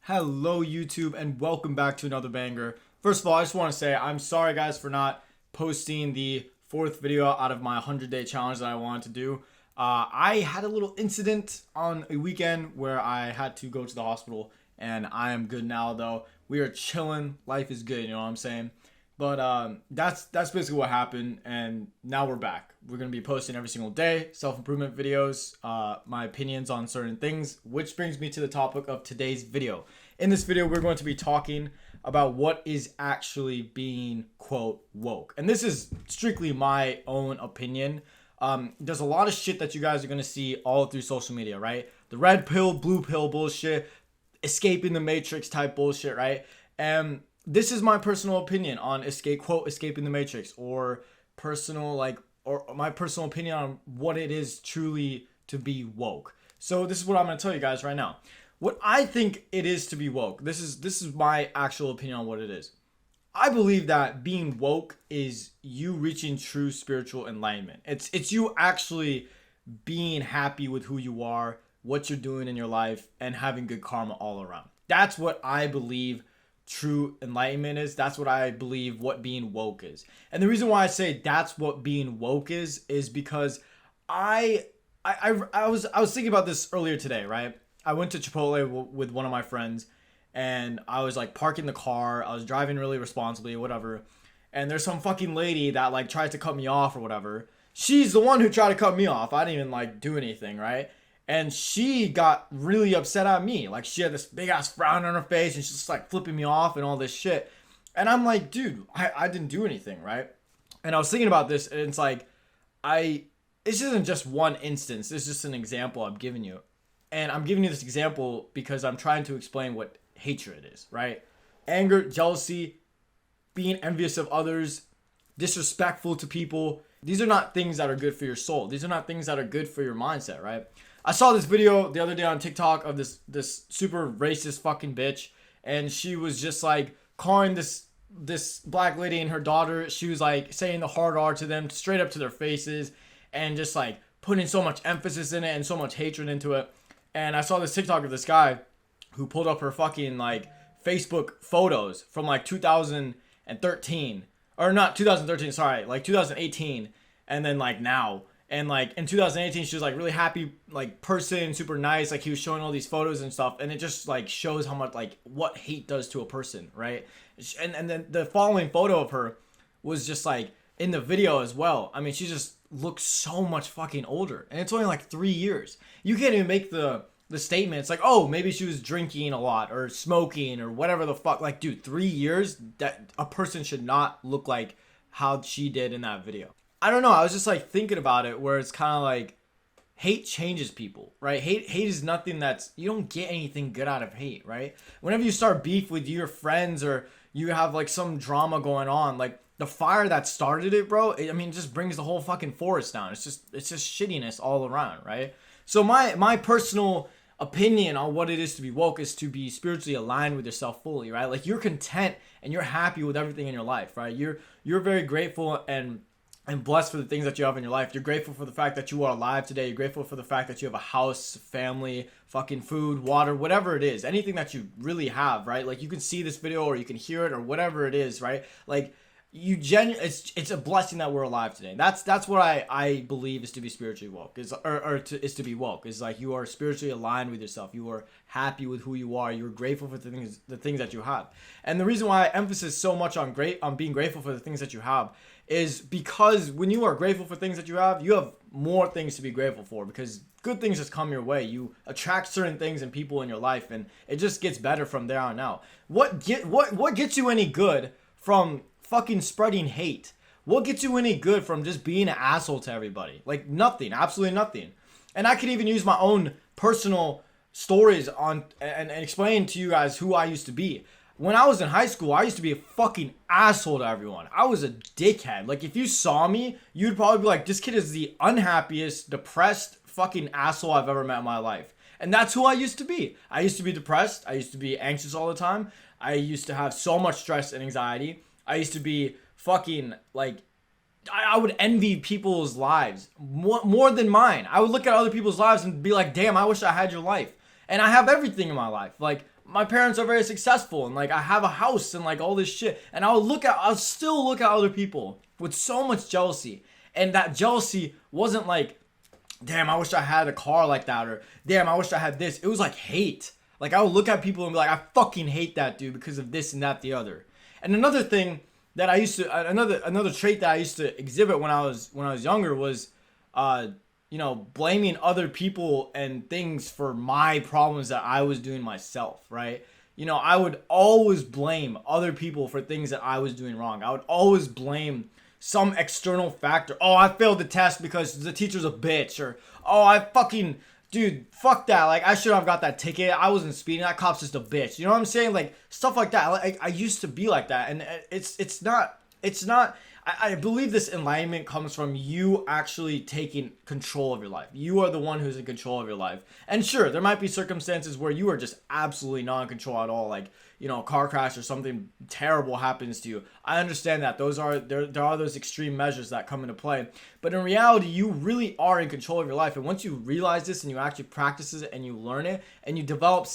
Hello YouTube and welcome back to another banger. First of all, I just want to say I'm sorry guys for not posting the fourth video out of my 100-day challenge that I wanted to do. I had a little incident on a weekend where I had to go to the hospital, and I am good now though. We are chilling. Life is good, you know what I'm saying? But that's basically what happened, and now we're back. We're gonna be posting every single day, self-improvement videos, my opinions on certain things, which brings me to the topic of today's video. In this video, we're going to be talking about what is actually being, quote, woke. And this is strictly my own opinion. There's a lot of shit that you guys are gonna see all through social media, right? The red pill, blue pill bullshit, escaping the matrix type bullshit, right? And this is my personal opinion on escaping the matrix, or my personal opinion on what it is truly to be woke. So this is what I'm going to tell you guys right now. What I think it is to be woke. This is my actual opinion on what it is. I believe that being woke is you reaching true spiritual enlightenment. It's you actually being happy with who you are, what you're doing in your life, and having good karma all around. That's what I believe true enlightenment is. That's what I believe what being woke is. And the reason why I say that's what being woke is because I was thinking about this earlier today, right? I went to Chipotle with one of my friends, and I was like parking the car. I was driving really responsibly, whatever. And there's some fucking lady that like tries to cut me off or whatever. She's the one who tried to cut me off. I didn't even like do anything, right? And she got really upset at me. Like, she had this big ass frown on her face, and she's just like flipping me off and all this shit. And I'm like, dude, I didn't do anything, right? And I was thinking about this, and it's like, this isn't just one instance. It's just an example I'm giving you. And I'm giving you this example because I'm trying to explain what hatred is, right? Anger, jealousy, being envious of others, disrespectful to people. These are not things that are good for your soul. These are not things that are good for your mindset, right? I saw this video the other day on TikTok of this super racist fucking bitch, and she was just like calling this black lady and her daughter. She was like saying the hard R to them straight up to their faces, and just like putting so much emphasis in it and so much hatred into it. And I saw this TikTok of this guy who pulled up her fucking like Facebook photos from like 2013, or not 2013, sorry, like 2018, and then like now. And like in 2018, she was like really happy, like person, super nice. Like he was showing all these photos and stuff, and it just like shows how much like what hate does to a person, right? And then the following photo of her was just like in the video as well. I mean, she just looks so much fucking older, and it's only like 3 years. You can't even make the statement. It's like, oh, maybe she was drinking a lot or smoking or whatever the fuck. Like, dude, 3 years, that a person should not look like how she did in that video. I don't know. I was just like thinking about it, where it's kind of like hate changes people, right? Hate is nothing you don't get anything good out of hate, right? Whenever you start beef with your friends, or you have like some drama going on, like the fire that started it, bro, I mean, it just brings the whole fucking forest down. It's just shittiness all around, right? So my personal opinion on what it is to be woke is to be spiritually aligned with yourself fully, right? Like, you're content and you're happy with everything in your life, right? You're very grateful and blessed for the things that you have in your life. You're grateful for the fact that you are alive today. You're grateful for the fact that you have a house, family, fucking food, water, whatever it is. Anything that you really have, right? Like, you can see this video, or you can hear it, or whatever it is, right? Like, it's a blessing that we're alive today. That's what I believe is to be spiritually woke, is to be woke, is like you are spiritually aligned with yourself. You are happy with who you are. You're grateful for the things that you have. And the reason why I emphasize so much on being grateful for the things that you have is because when you are grateful for things that you have more things to be grateful for, because good things just come your way. You attract certain things and people in your life, and it just gets better from there on out. What gets you any good from fucking spreading hate? What gets you any good from just being an asshole to everybody? Like, nothing, absolutely nothing. And I could even use my own personal stories on and explain to you guys who I used to be. When I was in high school, I used to be a fucking asshole to everyone. I was a dickhead. Like, if you saw me, you'd probably be like, this kid is the unhappiest, depressed fucking asshole I've ever met in my life. And that's who I used to be. I used to be depressed. I used to be anxious all the time. I used to have so much stress and anxiety. I used to be fucking like, I would envy people's lives more than mine. I would look at other people's lives and be like, damn, I wish I had your life. And I have everything in my life. Like, my parents are very successful and like I have a house and like all this shit. And I'll still look at other people with so much jealousy. And that jealousy wasn't like, damn, I wish I had a car like that, or damn, I wish I had this. It was like hate. Like I would look at people and be like, I fucking hate that dude because of this and that, the other. And another thing that I used to, another trait that I used to exhibit when I was younger was, blaming other people and things for my problems that I was doing myself, right? I would always blame other people for things that I was doing wrong. I would always blame some external factor. Oh, I failed the test because the teacher's a bitch, or dude, fuck that. Like, I should have got that ticket. I wasn't speeding. That cop's just a bitch. You know what I'm saying? Like, stuff like that. Like, I used to be like that. And it's not. I believe this enlightenment comes from you actually taking control of your life. You are the one who's in control of your life. And sure, there might be circumstances where you are just absolutely not in control at all. Like, a car crash or something terrible happens to you. I understand that. There are those extreme measures that come into play. But in reality, you really are in control of your life. And once you realize this and you actually practice it and you learn it and you develop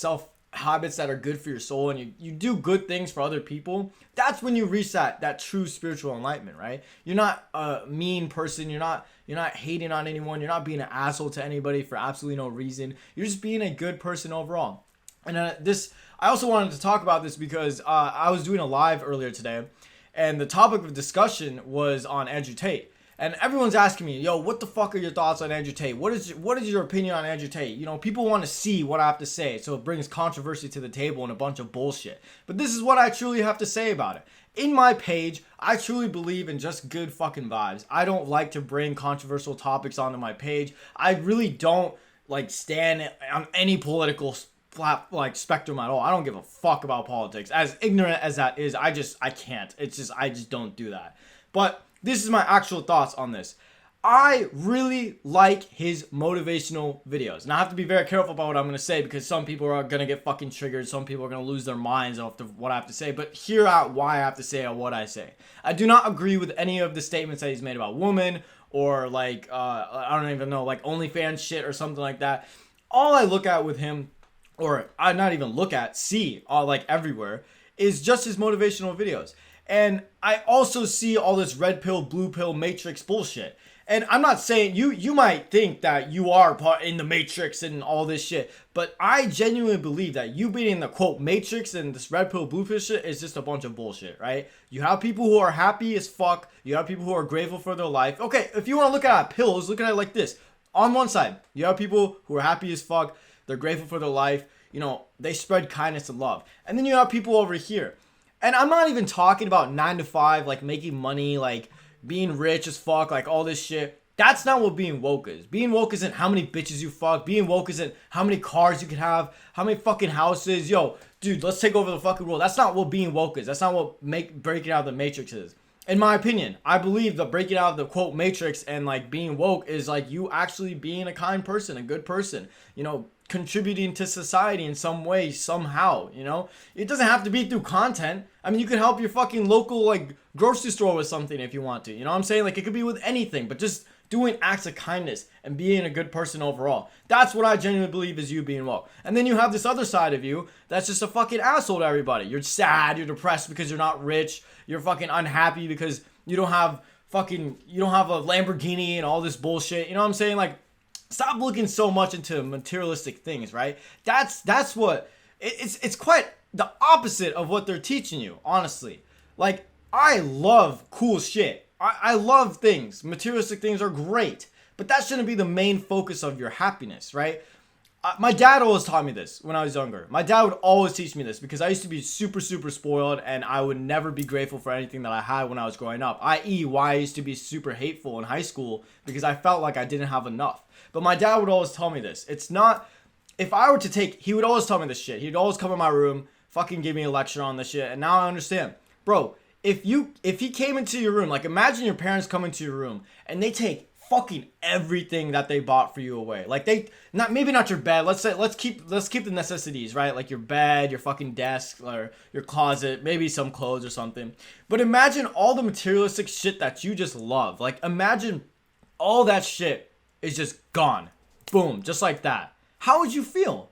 habits that are good for your soul and you do good things for other people, that's when you reach that true spiritual enlightenment, right? You're not a mean person. You're not hating on anyone. You're not being an asshole to anybody for absolutely no reason. You're just being a good person overall. And I also wanted to talk about this because I was doing a live earlier today, and the topic of discussion was on Andrew Tate. And everyone's asking me, yo, what the fuck are your thoughts on Andrew Tate? What is your opinion on Andrew Tate? People want to see what I have to say, so it brings controversy to the table and a bunch of bullshit. But this is what I truly have to say about it. In my page, I truly believe in just good fucking vibes. I don't like to bring controversial topics onto my page. I really don't stand on any political spectrum at all. I don't give a fuck about politics. As ignorant as that is, I can't. I just don't do that. But this is my actual thoughts on this. I really like his motivational videos. And I have to be very careful about what I'm going to say because some people are going to get fucking triggered. Some people are going to lose their minds after what I have to say. But hear out why I have to say what I say. I do not agree with any of the statements that he's made about women or I don't even know, OnlyFans shit or something like that. All I look at with him, or I not even look at, see everywhere, is just his motivational videos. And I also see all this red pill, blue pill, matrix bullshit. And I'm not saying you might think that you are part in the matrix and all this shit, but I genuinely believe that you being in the quote matrix and this red pill, blue pill shit is just a bunch of bullshit, right? You have people who are happy as fuck. You have people who are grateful for their life. Okay, if you want to look at pills, look at it like this. On one side, you have people who are happy as fuck. They're grateful for their life. They spread kindness and love. And then you have people over here. And I'm not even talking about 9 to 5, making money, being rich as fuck, all this shit. That's not what being woke is. Being woke isn't how many bitches you fuck. Being woke isn't how many cars you can have, how many fucking houses. Yo, dude, let's take over the fucking world. That's not what being woke is. That's not what breaking out of the matrix is. In my opinion, I believe that breaking out of the quote matrix and being woke is you actually being a kind person, a good person, contributing to society in some way, somehow, it doesn't have to be through content. I mean, you can help your fucking local grocery store with something if you want to, you know what I'm saying? It could be with anything, but just doing acts of kindness and being a good person overall. That's what I genuinely believe is you being woke. And then you have this other side of you that's just a fucking asshole to everybody. You're sad, you're depressed because you're not rich, you're fucking unhappy because you don't have a Lamborghini and all this bullshit. You know what I'm saying? Stop looking so much into materialistic things, right? That's what it's quite the opposite of what they're teaching you, honestly. I love cool shit. I love things. Materialistic things are great, but that shouldn't be the main focus of your happiness, right? My dad always taught me this when I was younger. My dad would always teach me this because I used to be super, super spoiled and I would never be grateful for anything that I had when I was growing up, i.e. why I used to be super hateful in high school because I felt like I didn't have enough. But my dad would always tell me this. It's not, if I were to take, he would always tell me this shit. He'd always come in my room, fucking give me a lecture on this shit. And now I understand. Bro, if he came into your room, imagine your parents come into your room and they take fucking everything that they bought for you away. Maybe not your bed. Let's keep the necessities, right? Your bed, your fucking desk, or your closet, maybe some clothes or something. But imagine all the materialistic shit that you just love. Imagine all that shit is just gone. Boom, just like that. How would you feel?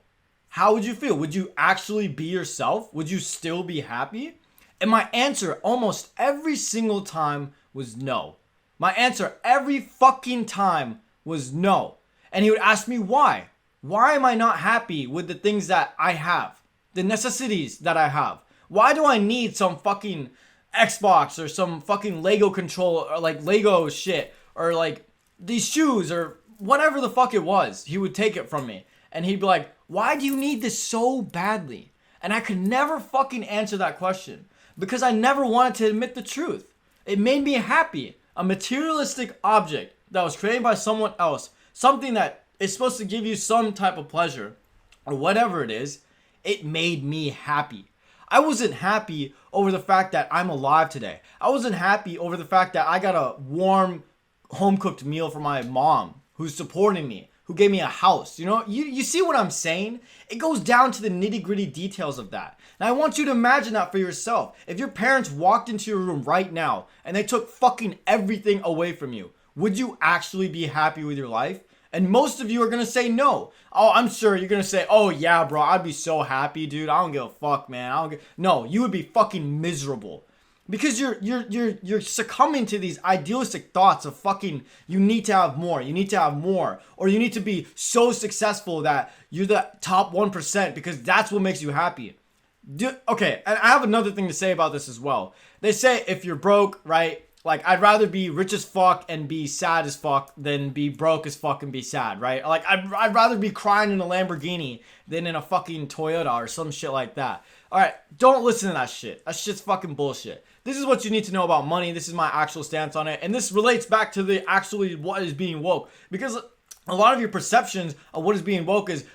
how would you feel? Would you actually be yourself? Would you still be happy? And my answer almost every single time was no. My answer every fucking time was no. And he would ask me why. Why am I not happy with the things that I have? The necessities that I have? Why do I need some fucking Xbox or some fucking Lego control or like Lego shit or like these shoes or whatever the fuck it was? He would take it from me and he'd be like, why do you need this so badly? And I could never fucking answer that question because I never wanted to admit the truth. It made me happy. A materialistic object that was created by someone else, something that is supposed to give you some type of pleasure or whatever it is, it made me happy. I wasn't happy over the fact that I'm alive today. I wasn't happy over the fact that I got a warm home cooked meal from my mom who's supporting me, who gave me a house. You know, you see what I'm saying? It goes down to the nitty gritty details of that. And I want you to imagine that for yourself. If your parents walked into your room right now and they took fucking everything away from you, would you actually be happy with your life? And most of you are going to say no. Oh, I'm sure you're going to say, oh yeah, bro, I'd be so happy, dude. I don't give a fuck, man. No, you would be fucking miserable. Because you're succumbing to these idealistic thoughts of fucking you need to have more, or you need to be so successful that you're the top 1% because that's what makes you happy. Okay, and I have another thing to say about this as well. They say if you're broke, right? Like, I'd rather be rich as fuck and be sad as fuck than be broke as fuck and be sad, right? Like, I'd rather be crying in a Lamborghini than in a fucking Toyota or some shit like that. Alright, don't listen to that shit. That shit's fucking bullshit. This is what you need to know about money. This is my actual stance on it. And this relates back to the actually what is being woke. Because a lot of your perceptions of what is being woke is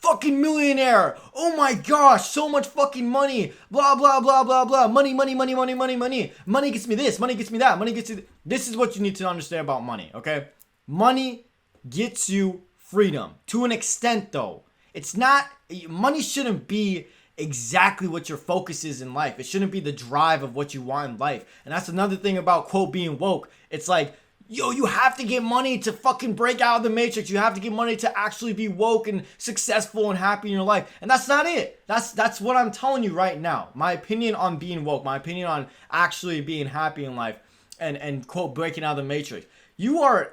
fucking millionaire. Oh my gosh, so much fucking money. Blah, blah, blah, blah, blah. Money, money, money, money, money, money. Money gets me this. Money gets me that. Money gets you. This is what you need to understand about money, okay? Money gets you freedom. To an extent, though. It's not, money shouldn't be exactly what your focus is in life. It shouldn't be the drive of what you want in life. And that's another thing about, quote, being woke. It's like, yo, you have to get money to fucking break out of the matrix. You have to get money to actually be woke and successful and happy in your life. And that's not it. That's what I'm telling you right now. My opinion on being woke, my opinion on actually being happy in life and quote, breaking out of the matrix. You are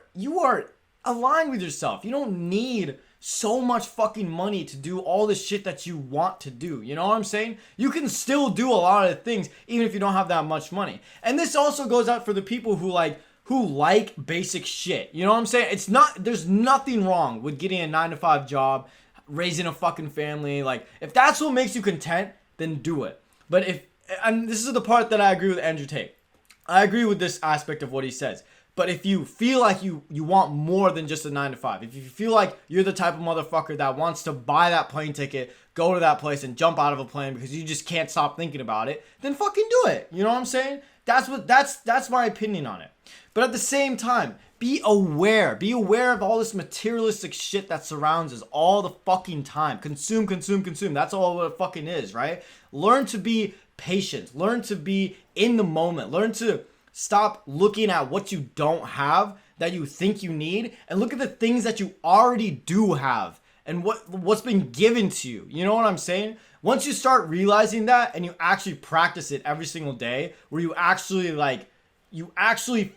aligned with yourself. You don't need so much fucking money to do all the shit that you want to do. You know what I'm saying? You can still do a lot of things even if you don't have that much money. And this also goes out for the people who like basic shit. You know what I'm saying? There's nothing wrong with getting a 9-to-5 job, raising a fucking family. Like, if that's what makes you content, then do it. But and this is the part that I agree with Andrew Tate. I agree with this aspect of what he says. But if you feel like you want more than just a 9-to-5, if you feel like you're the type of motherfucker that wants to buy that plane ticket, go to that place and jump out of a plane because you just can't stop thinking about it, then fucking do it. You know what I'm saying? That's my opinion on it. But at the same time, be aware. Be aware of all this materialistic shit that surrounds us all the fucking time. Consume, consume, consume. That's all what it fucking is, right? Learn to be patient. Learn to be in the moment. Learn to stop looking at what you don't have that you think you need and look at the things that you already do have and what's been given to you. You know what I'm saying? Once you start realizing that and you actually practice it every single day, where you actually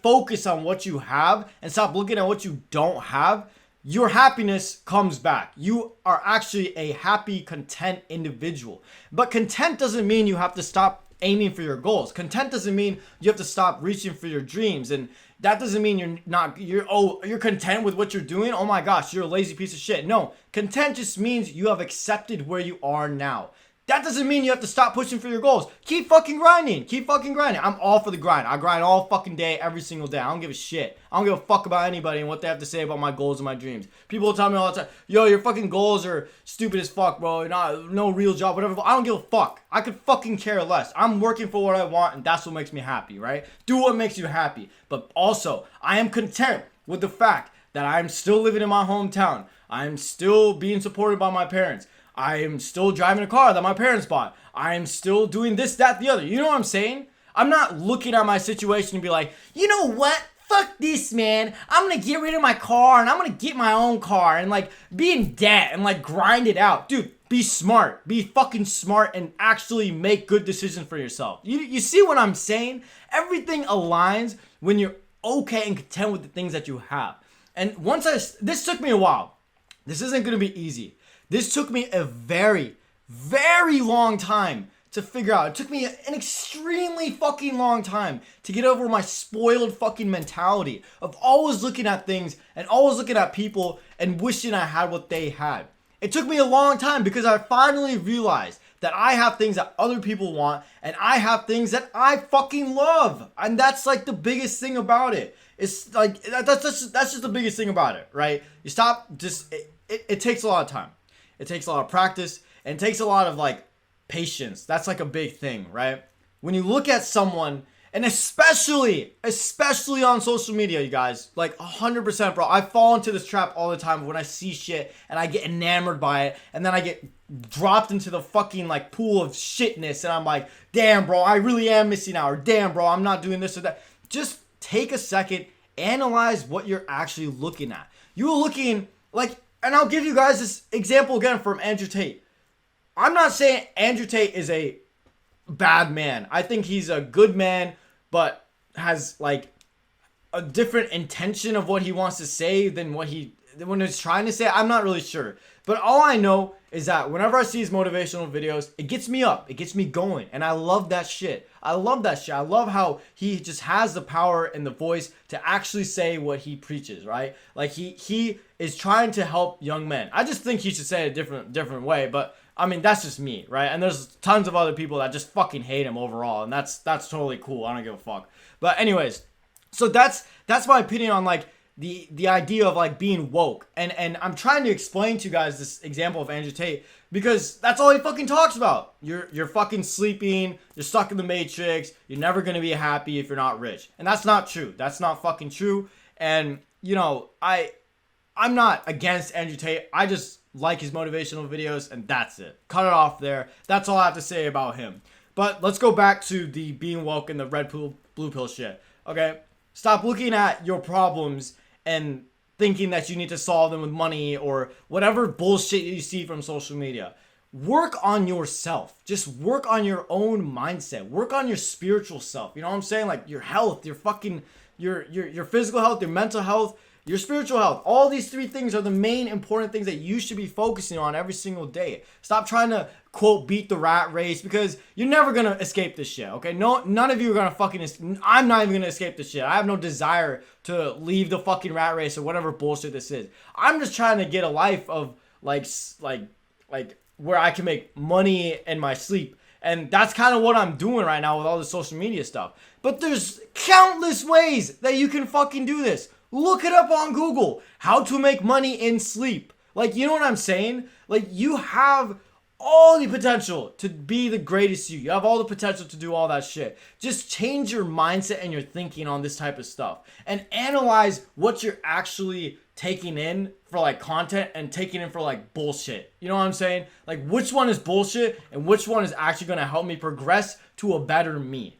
focus on what you have and stop looking at what you don't have, your happiness comes back. You are actually a happy, content individual. But content doesn't mean you have to stop aiming for your goals. Content doesn't mean you have to stop reaching for your dreams. And that doesn't mean you're content with what you're doing. Oh my gosh, you're a lazy piece of shit. No, content just means you have accepted where you are now. That doesn't mean you have to stop pushing for your goals. Keep fucking grinding. Keep fucking grinding. I'm all for the grind. I grind all fucking day, every single day. I don't give a shit. I don't give a fuck about anybody and what they have to say about my goals and my dreams. People will tell me all the time, yo, your fucking goals are stupid as fuck, bro. You're not, no real job, whatever. I don't give a fuck. I could fucking care less. I'm working for what I want and that's what makes me happy, right? Do what makes you happy. But also, I am content with the fact that I'm still living in my hometown. I'm still being supported by my parents. I am still driving a car that my parents bought. I am still doing this, that, the other. You know what I'm saying? I'm not looking at my situation and be like, you know what? Fuck this, man. I'm going to get rid of my car and I'm going to get my own car and like be in debt and like grind it out. Dude, Be smart. Be fucking smart and actually make good decisions for yourself. You see what I'm saying? Everything aligns when you're okay and content with the things that you have. And this took me a while. This isn't going to be easy. This took me a very, very long time to figure out. It took me an extremely fucking long time to get over my spoiled fucking mentality of always looking at things and always looking at people and wishing I had what they had. It took me a long time because I finally realized that I have things that other people want and I have things that I fucking love. And that's like the biggest thing about it. It's like, that's just the biggest thing about it, right? You stop, it takes a lot of time. It takes a lot of practice and it takes a lot of like patience. That's like a big thing, right? When you look at someone, and especially on social media, you guys, like 100%, bro. I fall into this trap all the time when I see shit and I get enamored by it, and then I get dropped into the fucking like pool of shitness, and I'm like, damn, bro, I really am missing out, or damn, bro, I'm not doing this or that. Just take a second, analyze what you're actually looking at. You're looking like, and I'll give you guys this example again from Andrew Tate. I'm not saying Andrew Tate is a bad man. I think he's a good man, but has like a different intention of what he wants to say than when he's trying to say. I'm not really sure. But all I know is that whenever I see his motivational videos, it gets me up. It gets me going. And I love that shit. I love how he just has the power and the voice to actually say what he preaches, right? Like he is trying to help young men. I just think he should say it a different way, but I mean, that's just me, right? And there's tons of other people that just fucking hate him overall, and that's totally cool. I don't give a fuck. But anyways, so that's my opinion on like the idea of like being woke. And I'm trying to explain to you guys this example of Andrew Tate because that's all he fucking talks about. You're fucking sleeping, you're stuck in the matrix, you're never gonna be happy if you're not rich. And that's not true. That's not fucking true. And you know, I'm not against Andrew Tate. I just like his motivational videos, and that's it. Cut it off there. That's all I have to say about him. But let's go back to the being woke and the red pill, blue pill shit. Okay? Stop looking at your problems and thinking that you need to solve them with money or whatever bullshit you see from social media. Work on yourself. Just work on your own mindset. Work on your spiritual self. You know what I'm saying? Like your health, your fucking, your physical health, your mental health, your spiritual health. All these three things are the main important things that you should be focusing on every single day. Stop trying to, quote, beat the rat race because you're never going to escape this shit, okay? No, none of you are going to fucking, I'm not even going to escape this shit. I have no desire to leave the fucking rat race or whatever bullshit this is. I'm just trying to get a life of like where I can make money in my sleep. And that's kind of what I'm doing right now with all the social media stuff. But there's countless ways that you can fucking do this. Look it up on Google. How to make money in sleep. Like, you know what I'm saying? Like, you have all the potential to be the greatest you. You have all the potential to do all that shit. Just change your mindset and your thinking on this type of stuff. And analyze what you're actually taking in for like content and taking in for like bullshit. You know what I'm saying? Like, which one is bullshit and which one is actually going to help me progress to a better me.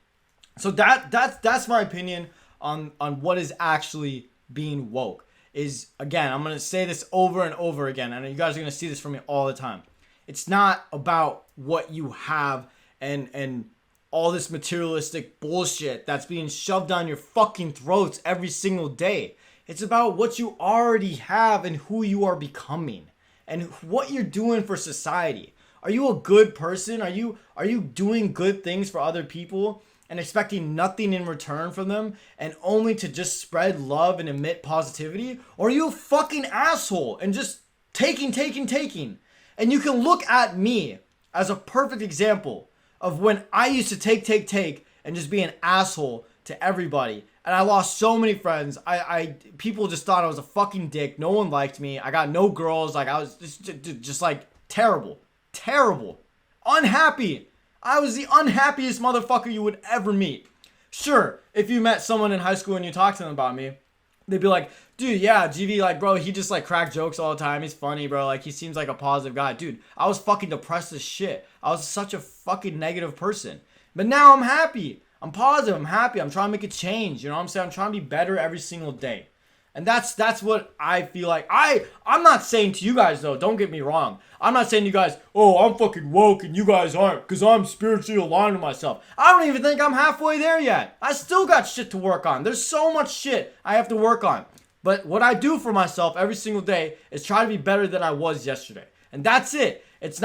So that's my opinion on what is actually being woke. Is, again, I'm going to say this over and over again, and you guys are going to see this from me all the time. It's not about what you have and all this materialistic bullshit that's being shoved down your fucking throats every single day. It's about what you already have and who you are becoming and what you're doing for society. Are you a good person? Are you doing good things for other people and expecting nothing in return from them and only to just spread love and emit positivity? Or are you a fucking asshole and just taking? And you can look at me as a perfect example of when I used to take and just be an asshole to everybody. And I lost so many friends. People just thought I was a fucking dick. No one liked me. I got no girls. Like, I was just like terrible, unhappy. I was the unhappiest motherfucker you would ever meet. Sure, if you met someone in high school and you talked to them about me, they'd be like, dude, yeah, GV, like, bro, he just, like, crack jokes all the time. He's funny, bro. Like, he seems like a positive guy. Dude, I was fucking depressed as shit. I was such a fucking negative person. But now I'm happy. I'm positive. I'm happy. I'm trying to make a change. You know what I'm saying? I'm trying to be better every single day. And that's what I feel like. I'm not saying to you guys though, don't get me wrong. I'm not saying to you guys, oh, I'm fucking woke and you guys aren't because I'm spiritually aligned with myself. I don't even think I'm halfway there yet. I still got shit to work on. There's so much shit I have to work on. But what I do for myself every single day is try to be better than I was yesterday. And that's it. It's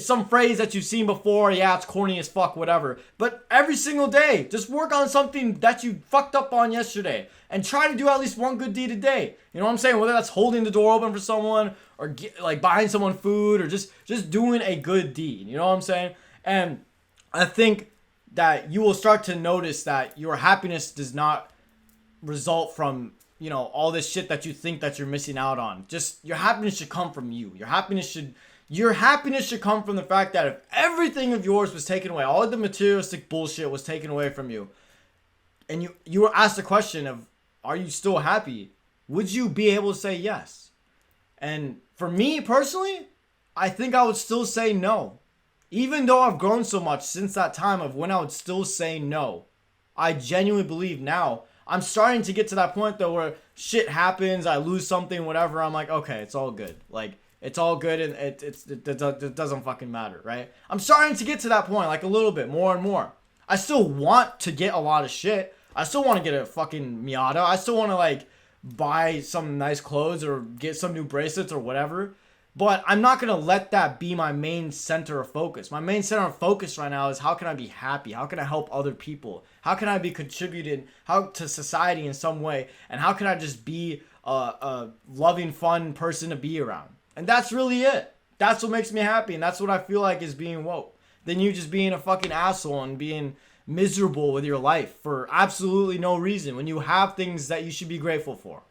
some phrase that you've seen before. Yeah, it's corny as fuck, whatever. But every single day, just work on something that you fucked up on yesterday. And try to do at least one good deed a day. You know what I'm saying? Whether that's holding the door open for someone or buying someone food or just doing a good deed. You know what I'm saying? And I think that you will start to notice that your happiness does not result from, all this shit that you think that you're missing out on. Just your happiness should come from you. Your happiness should come from the fact that if everything of yours was taken away, all of the materialistic bullshit was taken away from you, and you were asked the question of, are you still happy? Would you be able to say yes? And for me personally, I think I would still say no. Even though I've grown so much since that time of when I would still say no. I genuinely believe now I'm starting to get to that point though where shit happens, I lose something, whatever. I'm like, okay, it's all good. Like, it's all good and it doesn't fucking matter, right? I'm starting to get to that point, like a little bit more and more. I still want to get a lot of shit. I still want to get a fucking Miata. I still want to buy some nice clothes or get some new bracelets or whatever. But I'm not going to let that be my main center of focus. My main center of focus right now is how can I be happy? How can I help other people? How can I be contributing to society in some way? And how can I just be a loving, fun person to be around? And that's really it. That's what makes me happy. And that's what I feel like is being woke. Than you just being a fucking asshole and being miserable with your life for absolutely no reason when you have things that you should be grateful for.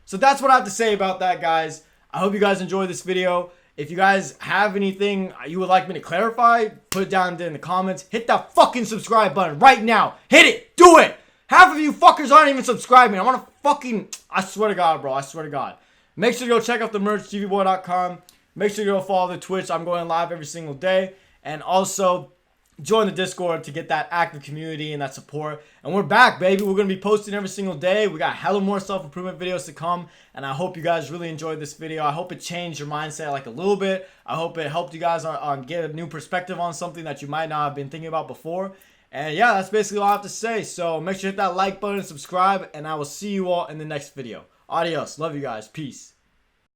So that's what I have to say about that, guys. I hope you guys enjoyed this video. If you guys have anything you would like me to clarify, put it down in the comments. Hit that fucking subscribe button right now. Hit it. Do it. Half of you fuckers aren't even subscribing. I want to fucking... I swear to God, bro. I swear to God. Make sure to go check out the merch, tvboy.com. Make sure to go follow the Twitch. I'm going live every single day. And also... join the Discord to get that active community and that support. And we're back, baby. We're going to be posting every single day. We got hella more self-improvement videos to come. And I hope you guys really enjoyed this video. I hope it changed your mindset a little bit. I hope it helped you guys on get a new perspective on something that you might not have been thinking about before. And yeah, that's basically all I have to say. So make sure to hit that like button and subscribe. And I will see you all in the next video. Adios. Love you guys. Peace.